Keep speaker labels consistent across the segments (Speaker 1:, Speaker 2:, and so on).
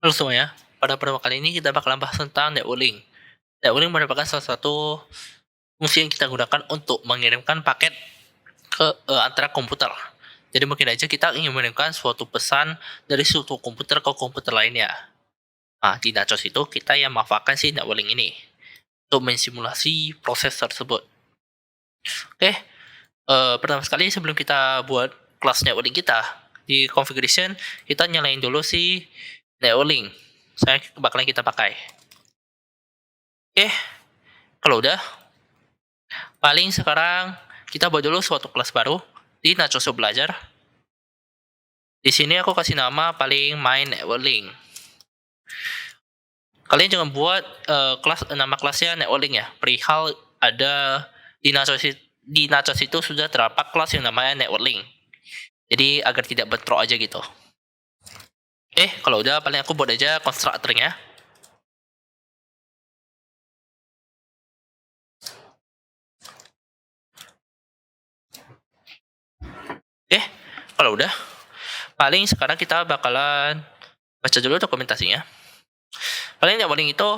Speaker 1: Halo semuanya, pada pertama kali ini kita bakalan bahas tentang networking. Networking merupakan salah satu fungsi yang kita gunakan untuk mengirimkan paket antara komputer. Jadi mungkin aja kita ingin mengirimkan suatu pesan dari suatu komputer ke komputer lainnya. Nah, di Nachos itu kita yang memanfaatkan si networking ini untuk mensimulasi proses tersebut. Oke, pertama sekali sebelum kita buat kelas networking kita, di configuration kita nyalain dulu si networking. Saya bakalan kita pakai. Oke, kalau udah, paling sekarang kita buat dulu suatu kelas baru di Nachos Belajar. Di sini aku kasih nama paling main networking. Kalian jangan buat nama kelasnya networking ya. Perihal ada di Nachos itu sudah terdapat kelas yang namanya networking. Jadi agar tidak bentrok aja gitu. Kalau udah paling aku buat aja konstruktornya. Kalau udah, paling sekarang kita bakalan baca dulu dokumentasinya. Paling networking itu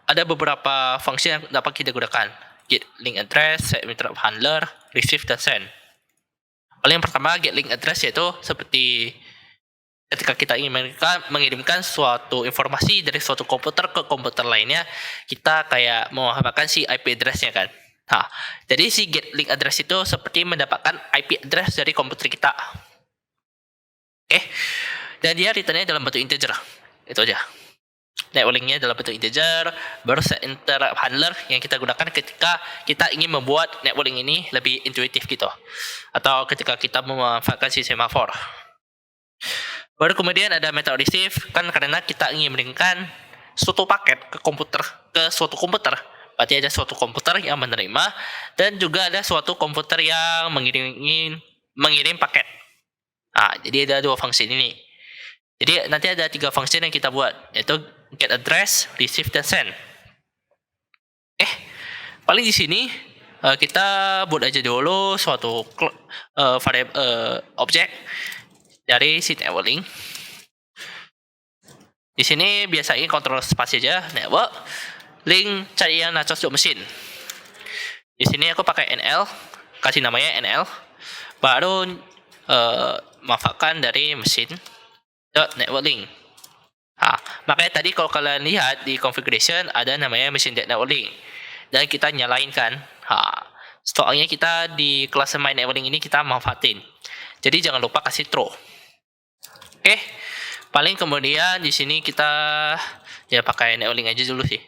Speaker 1: ada beberapa fungsi yang dapat kita gunakan. Get link address, set interrupt handler, receive dan send. Paling yang pertama get link address yaitu seperti ketika kita ingin mengirimkan suatu informasi dari suatu komputer ke komputer lainnya, kita kayak menghabiskan si IP address-nya kan. Nah, jadi si get link address itu seperti mendapatkan IP address dari komputer kita. Dan dia return-nya dalam bentuk integer. Itu aja. Networking-nya dalam bentuk integer, baru set interrupt handler yang kita gunakan ketika kita ingin membuat networking ini lebih intuitif gitu. Atau ketika kita memanfaatkan si semafor. Baru kemudian ada method receive, kan karena kita ingin mengirimkan suatu paket ke suatu komputer. Berarti ada suatu komputer yang menerima dan juga ada suatu komputer yang mengirim paket. Nah, jadi ada dua fungsi ini. Jadi nanti ada 3 fungsi yang kita buat, yaitu get address, receive, dan send. Paling di sini kita buat aja dulu suatu objek dari si networking. Di sini biasain kontrol spasi aja, network, link cari yang Nachos.machine. Di sini aku pakai NL, kasih namanya NL, baru manfaatkan dari machine.networking. Nah, makanya tadi kalau kalian lihat di configuration ada namanya machine.networking dan kita nyalain kan. Soalnya kita di kelas main networking ini kita manfaatin. Jadi jangan lupa kasih true. Paling kemudian di sini kita ya pakai networking aja dulu sih.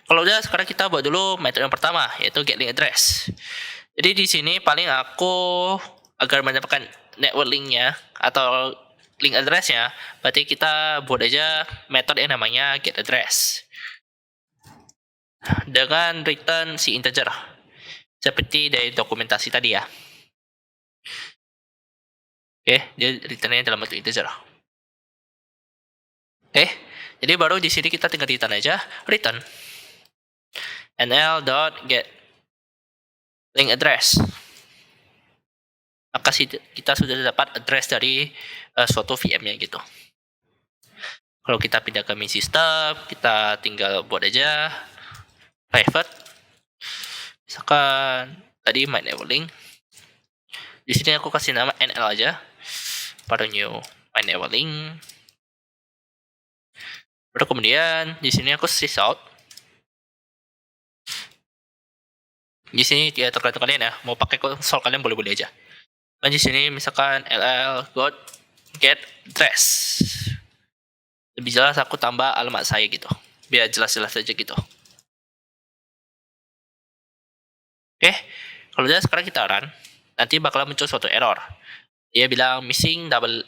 Speaker 1: Kalau udah sekarang kita buat dulu metode yang pertama yaitu get link address. Jadi di sini paling aku agar mendapatkan network link-nya atau link address-nya, berarti kita buat aja metode yang namanya get address dengan return si integer seperti dari dokumentasi tadi ya. Dia return-nya dalam bentuk integer. Jadi baru di sini kita tinggal return aja return nl.get link address. Maka kita sudah dapat address dari suatu VM-nya gitu. Kalau kita pindah ke main system, kita tinggal buat aja private. Misalkan tadi my networking. Di sini aku kasih nama NL aja. Baru new my networking. Baru kemudian di sini aku sysout. Di sini ya tergantung kalian ya, mau pakai konsol kalian boleh-boleh aja. Dan di sini misalkan get address. Lebih jelas aku tambah alamat saya gitu. Biar jelas-jelas aja gitu. Kalau udah sekarang kita run, nanti bakalan muncul suatu error. Dia bilang missing double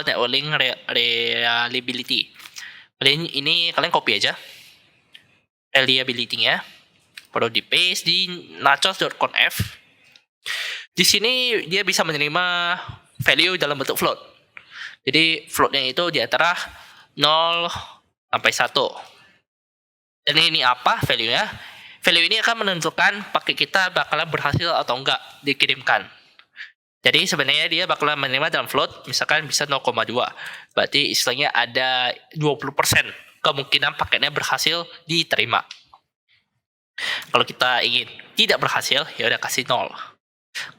Speaker 1: networking reliability. Ini kalian copy aja reliability-nya, baru di paste di nachos.conf. Di sini dia bisa menerima value dalam bentuk float. Jadi floatnya itu di antara 0 sampai 1. Dan ini apa value-nya? Value ini akan menentukan paket kita bakalan berhasil atau enggak dikirimkan. Jadi sebenarnya dia bakalan menerima dalam float misalkan bisa 0,2. Berarti istilahnya ada 20% kemungkinan paketnya berhasil diterima. Kalau kita ingin tidak berhasil, ya udah kasih 0.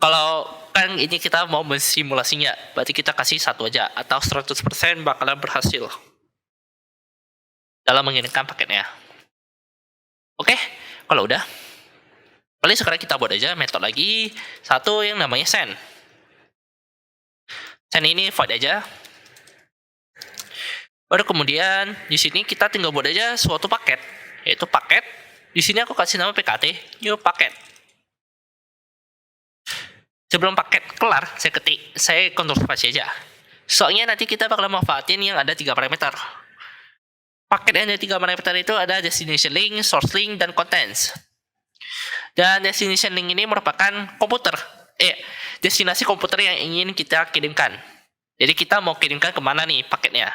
Speaker 1: Kalau kan ini kita mau mensimulasinya, berarti kita kasih 1 aja atau 100% bakalan berhasil dalam mengirimkan paketnya. Oke, kalau udah, paling sekarang kita buat aja metode lagi satu yang namanya send. Send ini void aja. Baru kemudian di sini kita tinggal buat aja suatu paket, yaitu paket. Di sini aku kasih nama PKT new paket. Sebelum paket kelar, saya konstruksi aja. Soalnya nanti kita bakal manfaatin yang ada 3 parameter. Paket yang ada 3 parameter itu ada destination link, source link, dan contents. Dan destination link ini merupakan destinasi komputer yang ingin kita kirimkan. Jadi kita mau kirimkan kemana nih paketnya.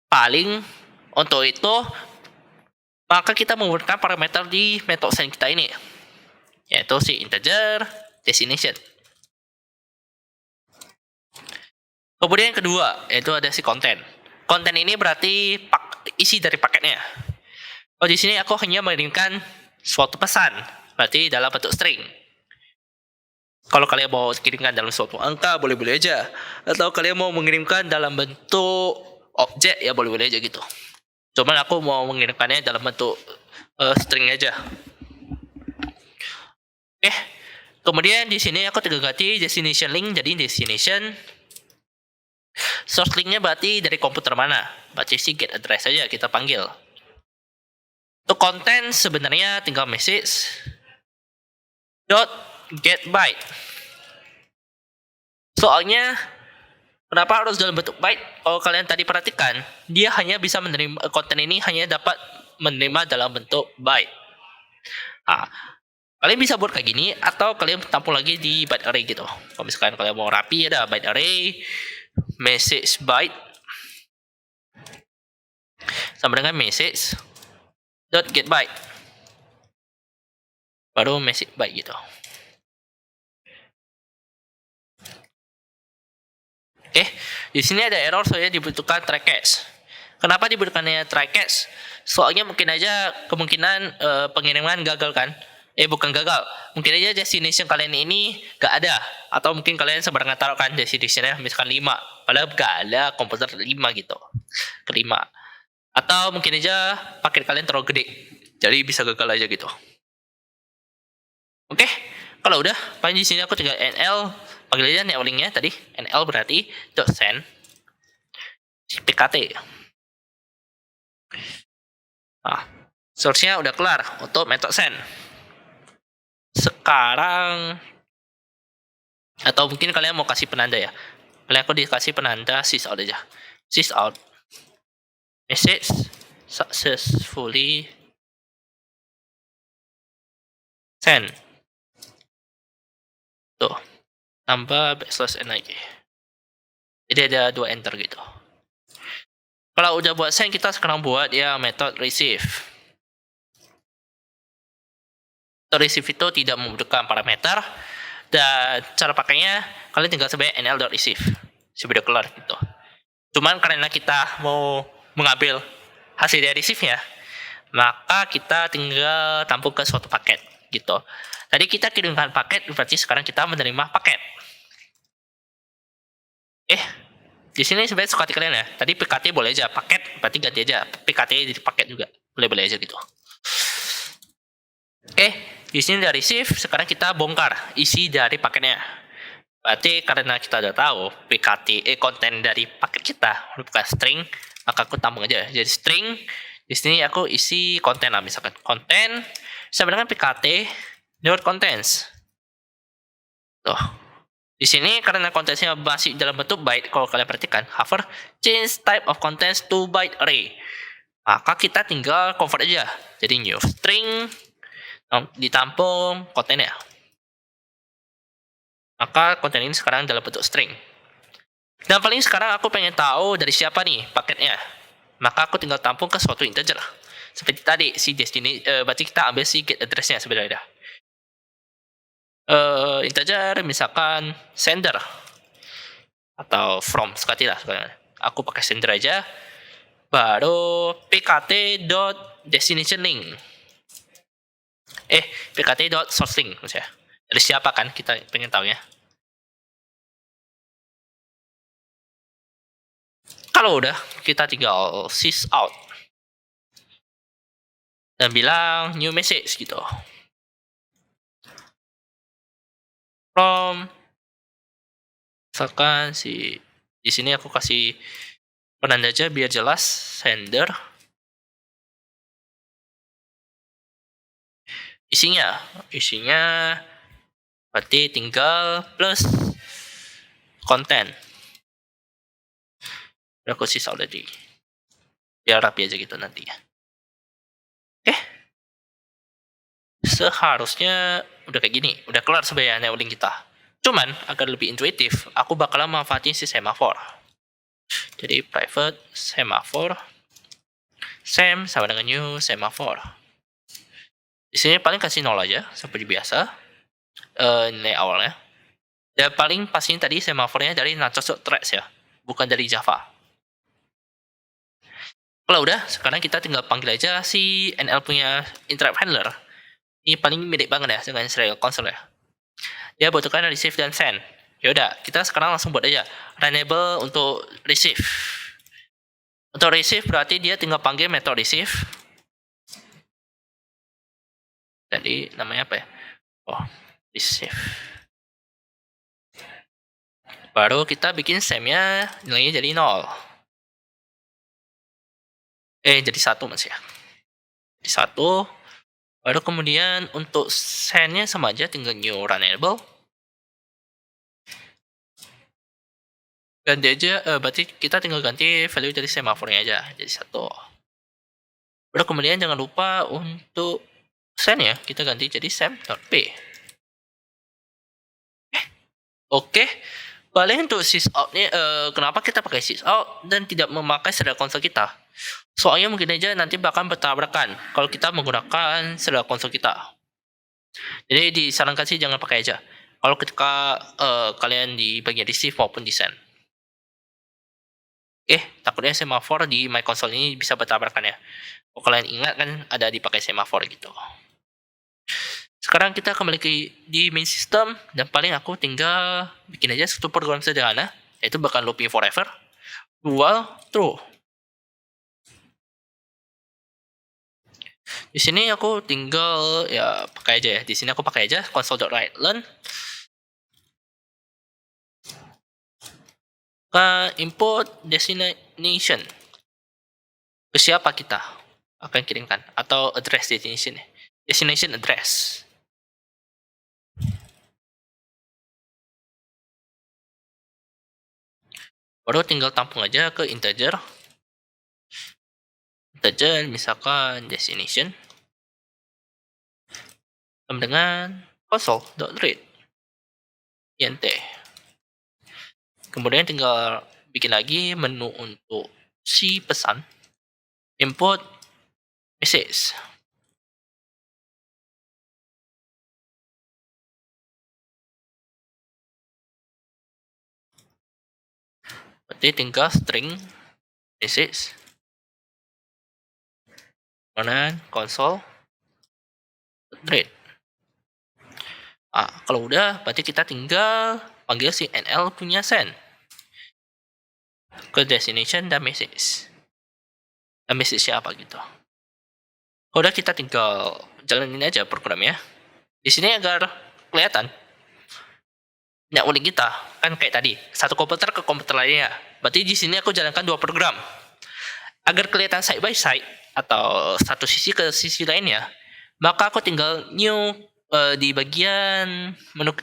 Speaker 1: Paling untuk itu, maka kita menggunakan parameter di method send kita ini, yaitu si integer destination. Kemudian yang kedua, yaitu ada si content. Konten ini berarti isi dari paketnya. Di sini aku hanya mengirimkan suatu pesan, berarti dalam bentuk string. Kalau kalian mau kirimkan dalam suatu angka, boleh-boleh aja. Atau kalian mau mengirimkan dalam bentuk objek, ya boleh-boleh aja gitu. Cuman aku mau mengirimkannya dalam bentuk string aja. Oke. Kemudian di sini aku tinggal ganti destination link jadi destination. Source linknya berarti dari komputer mana? Berarti si get address aja kita panggil. Untuk konten sebenarnya tinggal message dot get byte. Soalnya kenapa harus dalam bentuk byte? Kalau kalian tadi perhatikan, dia hanya bisa menerima konten ini hanya dapat menerima dalam bentuk byte. Kalian bisa buat kayak gini atau kalian tampung lagi di byte array gitu. Kalau misalkan kalian mau rapi, ada byte array message byte sama dengan message dot get byte, baru message byte gitu. Oke, di sini ada error soalnya dibutuhkan try catch. Kenapa dibutuhkannya try catch? Soalnya mungkin aja kemungkinan pengiriman gagal kan? Bukan gagal, mungkin aja destination kalian ini gak ada, atau mungkin kalian sembarangan taruh kan destinationnya misalkan 5, padahal gak ada komputer 5 gitu, ke 5. Atau mungkin aja paket kalian terlalu gede, jadi bisa gagal aja gitu. Oke, kalau udah, paling di sini aku tinggal nl, panggil aja netlinknya tadi, nl berarti .send pkt. Source-nya udah kelar untuk method send. Sekarang, atau mungkin kalian mau kasih penanda ya, kalian aku dikasih penanda sysout aja, sysout message successfully send. Tuh, tambah /nij. Jadi ada 2 enter gitu. Kalau udah buat send, kita sekarang buat ya method receive. Receive itu tidak membutuhkan parameter, dan cara pakainya kalian tinggal sebagai nl.receive. Sudah kelar gitu. Cuman karena kita mau mengambil hasil dari receive-nya, maka kita tinggal tampung ke suatu paket gitu. Tadi kita kirimkan paket, berarti sekarang kita menerima paket. Di sini sebenarnya suka hati kalian ya. Tadi PKT boleh aja, paket berarti ganti aja PKT jadi paket juga, boleh-boleh aja gitu. Di sini dari receive, sekarang kita bongkar isi dari paketnya. Berarti karena kita udah tahu PKT konten dari paket kita merupakan string, maka aku tampung aja jadi string. Di sini aku isi konten lah, misalkan konten sama dengan PKT dot contents. Tuh. Di sini karena kontennya masih dalam bentuk byte, kalau kalian perhatikan hover change type of contents to byte array. Maka kita tinggal convert aja jadi new string, ditampung kontennya. Maka konten ini sekarang dalam bentuk string. Dan paling sekarang aku pengen tahu dari siapa nih paketnya. Maka aku tinggal tampung ke suatu integer. Seperti tadi si berarti kita ambil si get address-nya sebenarnya. integer misalkan sender atau from sekali lah sekarang. Aku pakai sender aja. Baru pkt dot destination link. Pkt dot source link maksudnya. Dari siapa kan kita pengen tahu ya. Kalau udah, kita tinggal sys out dan bilang new message gitu. From misalkan di sini aku kasih penanda aja biar jelas sender. Isinya berarti tinggal plus konten. Udah aku sys out tadi. Biar rapi aja gitu nanti ya. Oke. Seharusnya udah kayak gini, udah kelar sebenarnya networking kita. Cuman agar lebih intuitif, aku bakalan manfaatin si semaphore. Jadi private semaphore sem sama dengan new semaphore. Di sini paling kasih 0 aja seperti biasa. Nilai awalnya. Dan paling pastinya tadi semaphore-nya dari Nachoso Threads ya, bukan dari Java. Kalau udah, sekarang kita tinggal panggil aja si NL punya interrupt handler. Ini paling mirip banget ya dengan serial console ya. Dia butuhkan receive dan send. Yaudah, kita sekarang langsung buat aja runnable untuk receive. Untuk receive berarti dia tinggal panggil method receive. Jadi namanya apa ya? Receive. Baru kita bikin sem-nya nilainya jadi 0. Jadi 1 mas ya. Jadi 1. Baru kemudian untuk send-nya sama aja, tinggal new runnable. Ganti aja, berarti kita tinggal ganti value dari semaphore-nya aja, jadi 1. Baru kemudian jangan lupa untuk send ya, kita ganti jadi sem.p. Oke. Paling untuk sysout nih, kenapa kita pakai sysout dan tidak memakai serial console kita? Soalnya mungkin aja nanti bakal bertabrakan kalau kita menggunakan serial console kita. Jadi disarankan sih jangan pakai aja kalau ketika kalian di bagian receive maupun di send. Takutnya semaphore di my console ini bisa bertabrakan ya. Kalau kalian ingat kan ada dipakai semaphore gitu. Sekarang kita kembali di main system dan paling aku tinggal bikin aja satu program sederhana, yaitu bakal looping forever while true. Di sini aku tinggal ya pakai aja ya. Di sini aku pakai aja console.write-learn. Import destination. Ke siapa kita akan kirimkan atau address destination address. Baru tinggal tampung aja ke integer misalkan destination sama dengan console.read int. Kemudian tinggal bikin lagi menu untuk si pesan, import message. Berarti tinggal string message kemudian console.read. Kalau udah berarti kita tinggal panggil si NL punya send ke destination dan message. Dan message-nya apa gitu. Kalau udah kita tinggal jalanin aja programnya. Di sini agar kelihatan networking kita kan kayak tadi, satu komputer ke komputer lainnya. Berarti di sini aku jalankan 2 program. Agar kelihatan side by side atau satu sisi ke sisi lainnya, maka aku tinggal new di bagian menu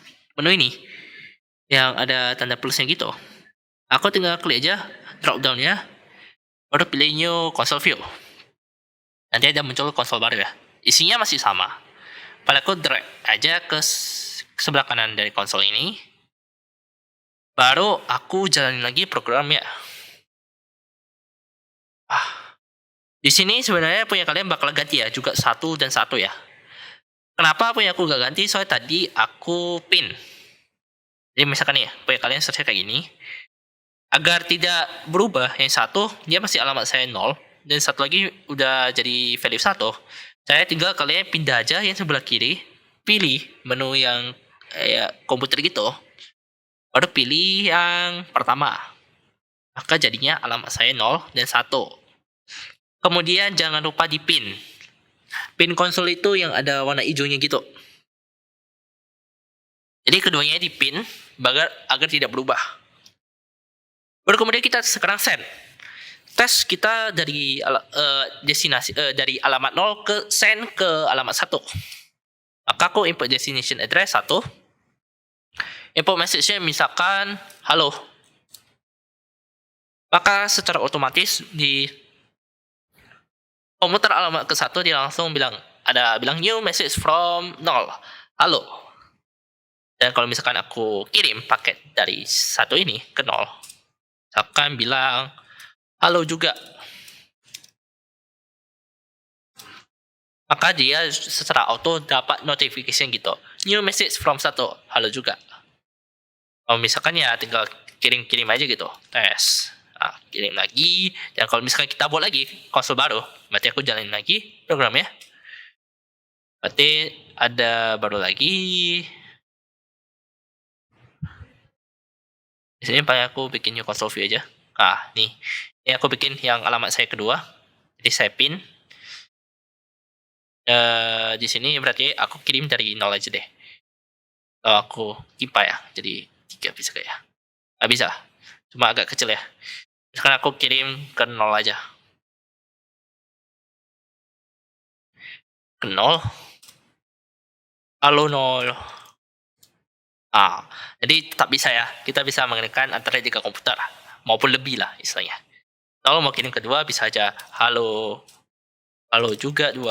Speaker 1: ini yang ada tanda plusnya gitu. Aku tinggal klik aja drop down-nya, baru pilih new console view. Nanti ada muncul konsol baru ya. Isinya masih sama. Pada aku drag aja ke sebelah kanan dari konsol ini. Baru aku jalanin lagi programnya. Di sini sebenarnya punya kalian bakal ganti ya, juga 1 dan 1 ya. Kenapa punya aku gak ganti? Soalnya tadi aku pin. Jadi misalkan nih, punya kalian selesai kayak gini. Agar tidak berubah, yang satu dia masih alamat saya 0 dan satu lagi udah jadi value 1. Saya tinggal kalian pindah aja yang sebelah kiri, pilih menu yang kayak komputer gitu, baru pilih yang pertama. Maka jadinya alamat saya 0 dan 1. Kemudian jangan lupa di pin. Pin konsol itu yang ada warna hijaunya gitu. Jadi keduanya di pin agar tidak berubah. Baru kemudian kita sekarang send. Tes kita dari dari alamat 0 ke send ke alamat 1. Maka aku input destination address 1. Input message-nya misalkan halo. Maka secara otomatis di komputer alamat ke 1 dia langsung bilang new message from 0. Halo. Dan kalau misalkan aku kirim paket dari 1 ini ke 0, misalkan bilang halo juga, maka dia secara auto dapat notification gitu, new message from 1, halo juga. Kalau misalkan ya tinggal kirim aja gitu, tes. Nah, kirim lagi, dan kalau misalkan kita buat lagi konsol baru, berarti aku jalanin lagi programnya. Berarti ada baru lagi. Di sini aku bikin new console view aja. Nih. Ini aku bikin yang alamat saya kedua. Jadi saya pin. Di sini berarti aku kirim dari 0 aja deh. Kalau aku kipa ya, jadi 3 bisa kayak ya. Nggak bisa, cuma agak kecil ya. Sekarang aku kirim ke 0 aja. Ke 0. Halo 0. Jadi tetap bisa ya. Kita bisa mengirimkan antara 3 komputer. Maupun lebih lah istilahnya. Kalau mau kirim kedua bisa aja halo. Halo juga 2.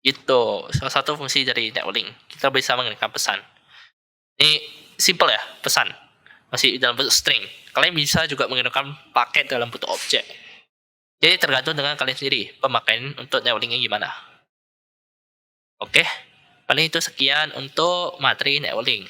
Speaker 1: Itu salah satu fungsi dari networking. Kita bisa mengirimkan pesan. Ini simple ya, pesan. Masih dalam bentuk string. Kalian bisa juga mengirimkan paket dalam bentuk objek. Jadi tergantung dengan kalian sendiri, pemakaian untuk networkingnya gimana. Oke, paling itu sekian untuk materi networking.